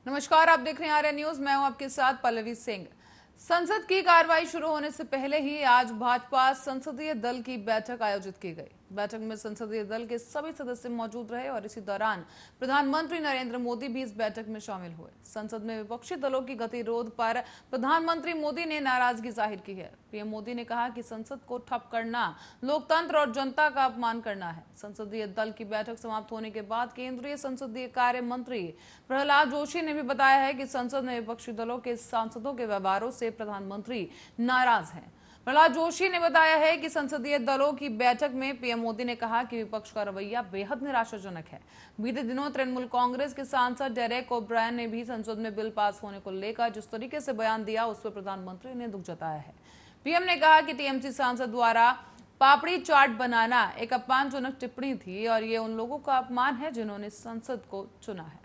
नमस्कार, आप देख रहे हैं आर्या न्यूज। मैं हूं आपके साथ पल्लवी सिंह। संसद की कार्रवाई शुरू होने से पहले ही आज भाजपा संसदीय दल की बैठक आयोजित की गई। बैठक में संसदीय दल के सभी सदस्य मौजूद रहे और इसी दौरान प्रधानमंत्री नरेंद्र मोदी भी इस बैठक में शामिल हुए। संसद में विपक्षी दलों की गतिरोध पर प्रधानमंत्री मोदी ने नाराजगी जाहिर की है। पीएम मोदी ने कहा कि संसद को ठप करना लोकतंत्र और जनता का अपमान करना है। संसदीय दल की बैठक समाप्त होने के बाद केंद्रीय संसदीय कार्य मंत्री प्रहलाद जोशी ने भी बताया है कि संसद में विपक्षी दलों के सांसदों के व्यवहारों से प्रधानमंत्री नाराज हैं। प्रहलाद जोशी ने बताया है कि संसदीय दलों की बैठक में पीएम मोदी ने कहा कि विपक्ष का रवैया बेहद निराशाजनक है। बीते दिनों तृणमूल कांग्रेस के सांसद डेरेक ओब्रायन ने भी संसद में बिल पास होने को लेकर जिस तरीके से बयान दिया उस पर प्रधानमंत्री ने दुख जताया है। पीएम ने कहा कि टीएमसी सांसद द्वारा पापड़ी चाट बनाना एक अपमानजनक टिप्पणी थी और ये उन लोगों का अपमान है जिन्होंने संसद को चुना है।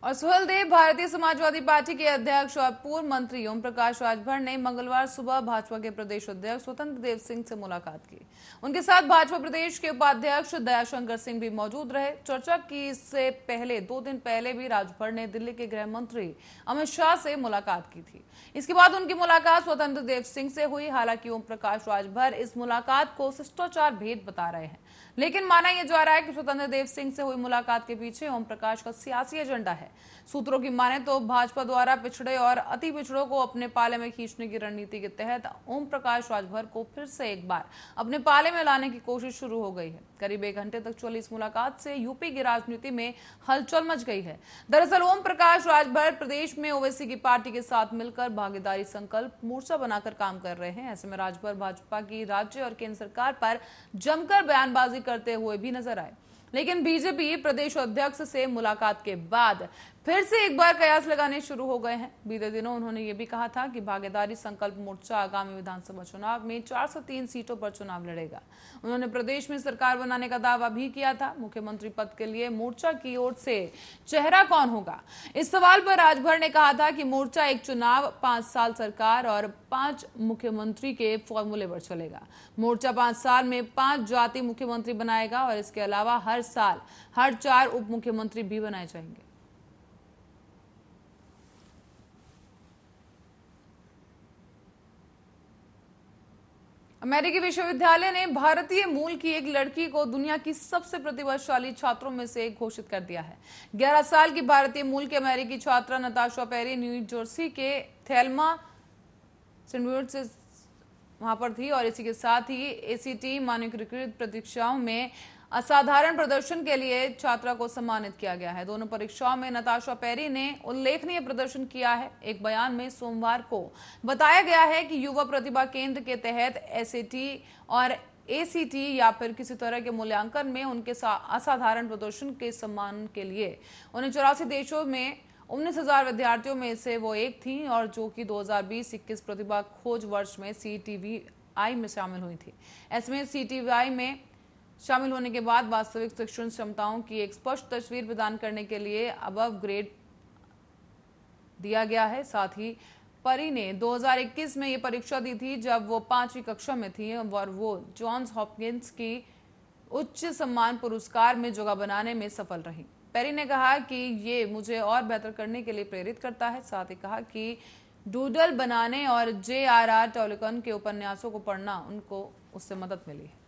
और सुहेल देव, भारतीय समाजवादी पार्टी के अध्यक्ष और पूर्व मंत्री ओम प्रकाश राजभर ने मंगलवार सुबह भाजपा के प्रदेश अध्यक्ष स्वतंत्र देव सिंह से मुलाकात की। उनके साथ भाजपा प्रदेश के उपाध्यक्ष दयाशंकर सिंह भी मौजूद रहे। चर्चा की इससे पहले 2 दिन पहले भी राजभर ने दिल्ली के गृह मंत्री अमित शाह से मुलाकात की थी। इसके बाद उनकी मुलाकात स्वतंत्र देव सिंह से हुई। हालांकि ओम प्रकाश राजभर इस मुलाकात को शिष्टाचार भेंट बता रहे हैं, लेकिन माना यह जा रहा है कि स्वतंत्र देव सिंह से हुई मुलाकात के पीछे ओम प्रकाश का सियासी एजेंडा है। सूत्रों की माने तो भाजपा द्वारा पिछड़े और अति पिछड़ों को अपने पाले में खींचने की रणनीति के तहत ओम प्रकाश राजभर को फिर से एक बार अपने पाले में लाने की कोशिश शुरू हो गई है। करीब 1 घंटे तक चली इस मुलाकात से यूपी की राजनीति में हलचल मच गई है। दरअसल ओम प्रकाश राजभर प्रदेश में ओवैसी की पार्टी के साथ मिलकर भागीदारी संकल्प मोर्चा बनाकर काम कर रहे हैं। ऐसे में राजभर भाजपा की राज्य और केंद्र सरकार पर जमकर बयानबाजी करते हुए भी नजर आए। लेकिन बीजेपी प्रदेश अध्यक्ष से मुलाकात के बाद फिर से एक बार कयास लगाने शुरू हो गए हैं। बीते दिनों उन्होंने ये भी कहा था कि भागीदारी संकल्प मोर्चा आगामी विधानसभा चुनाव में 403 सीटों पर चुनाव लड़ेगा। उन्होंने प्रदेश में सरकार बनाने का दावा भी किया था। मुख्यमंत्री पद के लिए मोर्चा की ओर से चेहरा कौन होगा, इस सवाल पर राजभर ने कहा था कि मोर्चा एक चुनाव, 5 साल सरकार और 5 मुख्यमंत्री के फॉर्मूले पर चलेगा। मोर्चा 5 साल में 5 जाति मुख्यमंत्री बनाएगा और इसके अलावा हर साल हर 4 उप मुख्यमंत्री भी बनाए जाएंगे। अमेरिकी विश्वविद्यालय ने भारतीय मूल की एक लड़की को दुनिया की सबसे प्रतिभाशाली छात्रों में से एक घोषित कर दिया है। 11 साल की भारतीय मूल की अमेरिकी छात्रा नताशा पेरी न्यू जर्सी के थेल्मा से वहां पर थी और इसी के साथ ही एसीटी मानकीकृत परीक्षाओं में असाधारण प्रदर्शन के लिए छात्रा को सम्मानित किया गया है। दोनों परीक्षाओं में नताशा पेरी ने उल्लेखनीय प्रदर्शन किया है। एक बयान में सोमवार को बताया गया है कि युवा प्रतिभा केंद्र के तहत एसएटी और एसीटी या फिर किसी तरह के मूल्यांकन में उनके असाधारण प्रदर्शन के सम्मान के लिए उन्हें 84 देशों में 19,000 विद्यार्थियों में से वो एक थी और जो कि 2020-21 प्रतिभा खोज वर्ष में सीटीवीआई में शामिल हुई थी। ऐसे में सीटीवीआई में शामिल होने के बाद वास्तविक शिक्षण क्षमताओं की एक स्पष्ट तस्वीर प्रदान करने के लिए अबव ग्रेड दिया गया है। साथ ही परी ने 2021 में ये परीक्षा दी थी जब वो 5वीं कक्षा में थी और वो जॉन्स हॉपकिंस की उच्च सम्मान पुरस्कार में जगह बनाने में सफल रही। पेरी ने कहा कि ये मुझे और बेहतर करने के लिए प्रेरित करता है। साथ ही कहा कि डूडल बनाने और J.R.R. टॉलकिन के उपन्यासों को पढ़ना उनको उससे मदद मिली है।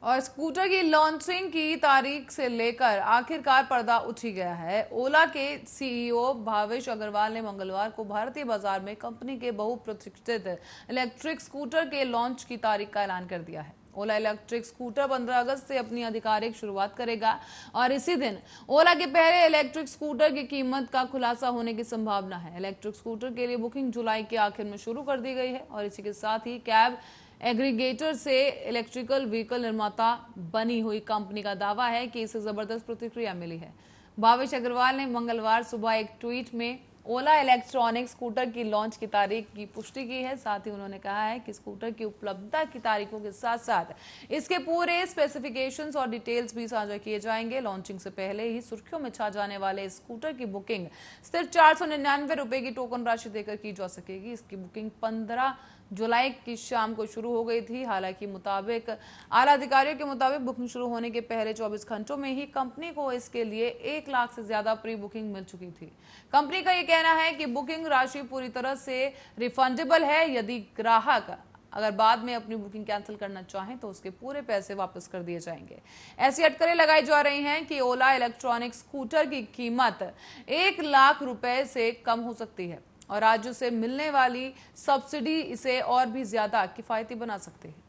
और स्कूटर की लॉन्चिंग की तारीख से लेकर आखिरकार पर्दा उठ ही गया है। ओला के सीईओ भावेश अग्रवाल ने मंगलवार को भारतीय बाजार में कंपनी के बहुप्रतीक्षित इलेक्ट्रिक स्कूटर के लॉन्च की तारीख का ऐलान कर दिया है। ओला इलेक्ट्रिक स्कूटर 15 अगस्त से अपनी आधिकारिक शुरुआत करेगा और इसी दिन ओला के पहले इलेक्ट्रिक स्कूटर की कीमत का खुलासा होने की संभावना है। इलेक्ट्रिक स्कूटर के लिए बुकिंग जुलाई के आखिर में शुरू कर दी गई है और इसी के साथ ही कैब एग्रीगेटर से इलेक्ट्रिकल व्हीकल निर्माता बनी हुई कंपनी का दावा है कि इसे जबरदस्त प्रतिक्रिया मिली है। भावेश अग्रवाल ने मंगलवार सुबह एक ट्वीट में ओला इलेक्ट्रॉनिक स्कूटर की लॉन्च की तारीख की पुष्टि की है। साथ ही उन्होंने कहा है कि स्कूटर की उपलब्धता की तारीखों के साथ साथ इसके पूरे स्पेसिफिकेशंस और डिटेल्स भी साझा किए जाएंगे। लॉन्चिंग से पहले ही सुर्खियों में छा जाने वाले इस स्कूटर की बुकिंग सिर्फ 499 रुपए की टोकन राशि देकर की जा सकेगी। इसकी बुकिंग 15 जुलाई की शाम को शुरू हो गई थी। हालांकि मुताबिक आला अधिकारियों के मुताबिक बुकिंग शुरू होने के पहले 24 घंटों में ही कंपनी को इसके लिए 1 लाख से ज्यादा प्री बुकिंग मिल चुकी थी। कंपनी का यह कहना है कि बुकिंग राशि पूरी तरह से रिफंडेबल है। यदि ग्राहक अगर बाद में अपनी बुकिंग कैंसिल करना चाहें तो उसके पूरे पैसे वापस कर दिए जाएंगे। ऐसी अटकलें लगाई जा रही हैं कि ओला इलेक्ट्रॉनिक स्कूटर की कीमत 1 लाख रुपए से कम हो सकती है और राज्यों से मिलने वाली सब्सिडी इसे और भी ज्यादा किफायती बना सकती है।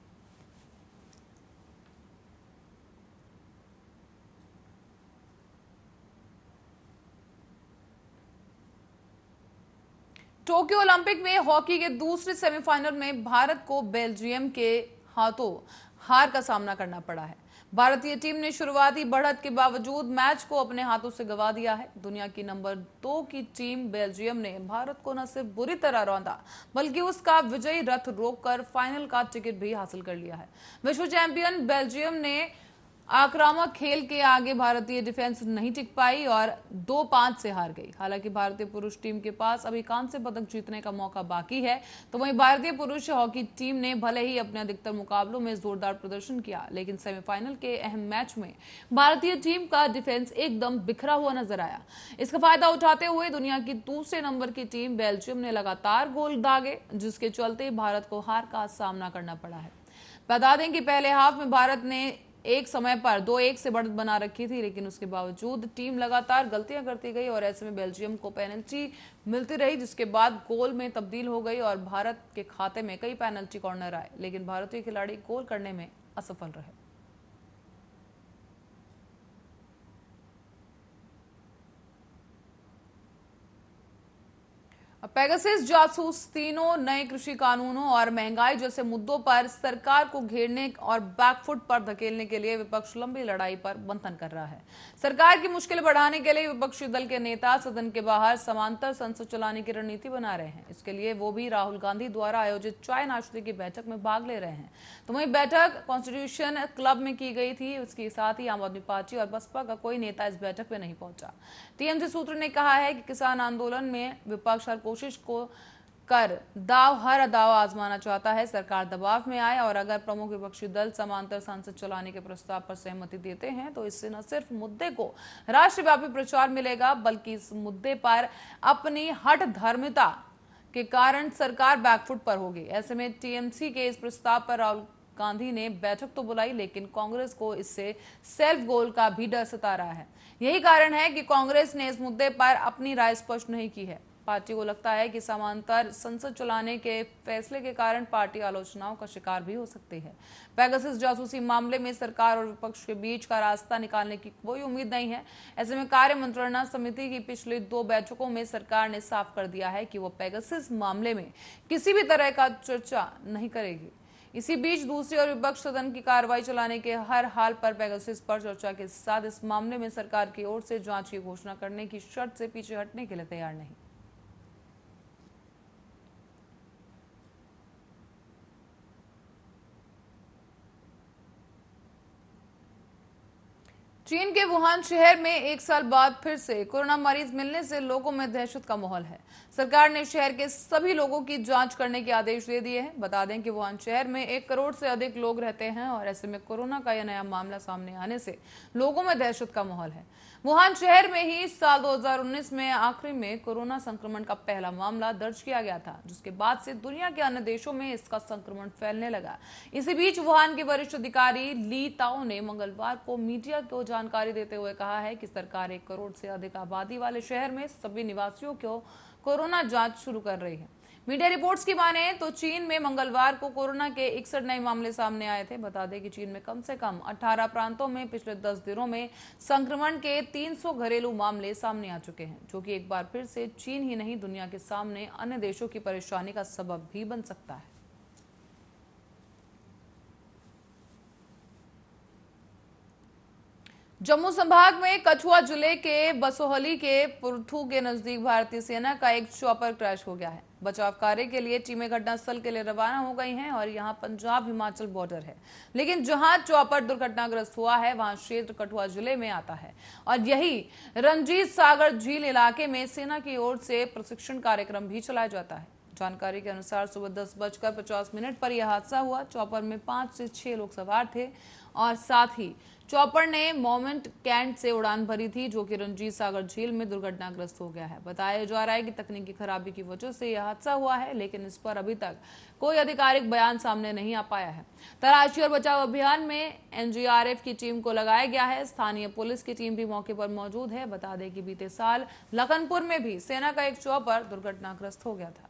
टोक्यो ओलंपिक में हॉकी के दूसरे सेमीफाइनल में भारत को बेल्जियम के हाथों हार का सामना करना पड़ा है। भारतीय टीम ने शुरुआती बढ़त के बावजूद मैच को अपने हाथों से गंवा दिया है। दुनिया की नंबर 2 की टीम बेल्जियम ने भारत को न सिर्फ बुरी तरह रौंदा बल्कि उसका विजयी रथ रोककर फाइनल का टिकट भी हासिल कर लिया है। विश्व चैंपियन बेल्जियम ने आक्रामक खेल के आगे भारतीय डिफेंस नहीं टिक पाई और 2-5 से हार गई। हालांकि भारतीय पुरुष टीम के पास अभी कांस्य पदक जीतने का मौका बाकी है, तो वहीं भारतीय पुरुष हॉकी टीम ने भले ही अपने अधिकतर मुकाबलों में जोरदार प्रदर्शन किया, लेकिन सेमीफाइनल के अहम मैच में भारतीय टीम का डिफेंस एकदम बिखरा हुआ नजर आया। इसका फायदा उठाते हुए दुनिया की दूसरे नंबर की टीम बेल्जियम ने लगातार गोल दागे, जिसके चलते भारत को हार का सामना करना पड़ा है। बता दें कि पहले हाफ में भारत ने एक समय पर 2-1 से बढ़त बना रखी थी, लेकिन उसके बावजूद टीम लगातार गलतियां करती गई और ऐसे में बेल्जियम को पेनल्टी मिलती रही, जिसके बाद गोल में तब्दील हो गई और भारत के खाते में कई पेनल्टी कॉर्नर आए, लेकिन भारतीय खिलाड़ी गोल करने में असफल रहे। पेगासस जासूस तीनों नए कृषि कानूनों और महंगाई जैसे मुद्दों पर सरकार को घेरने और बैकफुट पर धकेलने के लिए विपक्ष लंबी लड़ाई पर मंथन कर रहा है। सरकार की मुश्किल बढ़ाने के लिए विपक्षी दल के नेता सदन के बाहर समांतर संसद चलाने की रणनीति बना रहे हैं। इसके लिए वो भी राहुल गांधी द्वारा आयोजित चाय नाश्ते की बैठक में भाग ले रहे हैं। तो वहीं बैठक कॉन्स्टिट्यूशन क्लब में की गई थी। उसके साथ ही आम आदमी पार्टी और बसपा का कोई नेता इस बैठक में नहीं पहुंचा। टीएमसी सूत्र ने कहा है कि किसान आंदोलन में विपक्ष हर कोशिश को कर हर दाव आजमाना चाहता है। सरकार दबाव में आए और अगर प्रमुख विपक्षी दल समांतर संसद चलाने के प्रस्ताव पर सहमति देते हैं तो इससे न सिर्फ मुद्दे को राष्ट्रव्यापी प्रचार मिलेगा, बल्कि इस मुद्दे पर अपनी हठ धर्मिता के कारण सरकार बैकफुट पर होगी। ऐसे में टीएमसी के इस प्रस्ताव पर राहुल गांधी ने बैठक तो बुलाई, लेकिन कांग्रेस को इससे सेल्फ गोल का भी डर सता रहा है। यही कारण है कि कांग्रेस ने इस मुद्दे पर अपनी राय स्पष्ट नहीं की है। पार्टी को लगता है कि समांतर संसद चलाने के फैसले के कारण पार्टी आलोचनाओं का शिकार भी हो सकती है। पेगासस जासूसी मामले में सरकार और विपक्ष के बीच का रास्ता निकालने की कोई उम्मीद नहीं है। ऐसे में कार्य मंत्रणा समिति की पिछली 2 बैठकों में सरकार ने साफ कर दिया है कि वो पेगासस मामले में किसी भी तरह का चर्चा नहीं करेगी। इसी बीच दूसरी ओर विपक्ष सदन की कार्रवाई चलाने के हर हाल पर पेगासस पर चर्चा के साथ इस मामले में सरकार की ओर से जांच की घोषणा करने की शर्त से पीछे हटने के लिए तैयार नहीं। चीन के वुहान शहर में 1 साल बाद फिर से कोरोना मरीज मिलने से लोगों में दहशत का माहौल है। सरकार ने शहर के सभी लोगों की जांच करने के आदेश दे दिए हैं। बता दें कि वुहान शहर में 1 करोड़ से अधिक लोग रहते हैं और ऐसे में कोरोना का यह नया मामला सामने आने से लोगों में दहशत का माहौल है। वुहान शहर में ही साल 2019 में आखिरी में कोरोना संक्रमण का पहला मामला दर्ज किया गया था, जिसके बाद से दुनिया के अन्य देशों में इसका संक्रमण फैलने लगा। इसी बीच वुहान के वरिष्ठ अधिकारी ली ताओ ने मंगलवार को मीडिया को जानकारी देते हुए कहा है कि सरकार 1 करोड़ से अधिक आबादी वाले शहर में सभी निवासियों को कोरोना जांच शुरू कर रही है। मीडिया रिपोर्ट्स की माने तो चीन में मंगलवार को कोरोना के 61 नए मामले सामने आए थे। बता दें कि चीन में कम से कम 18 प्रांतों में पिछले 10 दिनों में संक्रमण के 300 घरेलू मामले सामने आ चुके हैं, जो कि एक बार फिर से चीन ही नहीं दुनिया के सामने अन्य देशों की परेशानी का सबब भी बन सकता है। जम्मू संभाग में कठुआ जिले के बसोहली के पुरथू के नजदीक भारतीय सेना का एक चॉपर क्रैश हो गया है। बचाव कार्य के लिए टीमें घटनास्थल के लिए रवाना हो गई हैं और यहां पंजाब हिमाचल बॉर्डर है, लेकिन जहां चॉपर दुर्घटनाग्रस्त हुआ है वहां क्षेत्र कठुआ जिले में आता है और यही रंजीत सागर झील इलाके में सेना की ओर से प्रशिक्षण कार्यक्रम भी चलाया जाता है। जानकारी के अनुसार सुबह 10:50 पर यह हादसा हुआ। चॉपर में 5 से 6 लोग सवार थे और साथ ही चॉपर ने मोमेंट कैंट से उड़ान भरी थी, जो कि रंजीत सागर झील में दुर्घटनाग्रस्त हो गया है। बताया जा रहा है कि तकनीकी खराबी की वजह से यह हादसा हुआ है, लेकिन इस पर अभी तक कोई आधिकारिक बयान सामने नहीं आ पाया है। तलाशी और बचाव अभियान में एनडीआरएफ की टीम को लगाया गया है। स्थानीय पुलिस की टीम भी मौके पर मौजूद है। बता दें कि बीते साल लखनपुर में भी सेना का एक चॉपर दुर्घटनाग्रस्त हो गया था।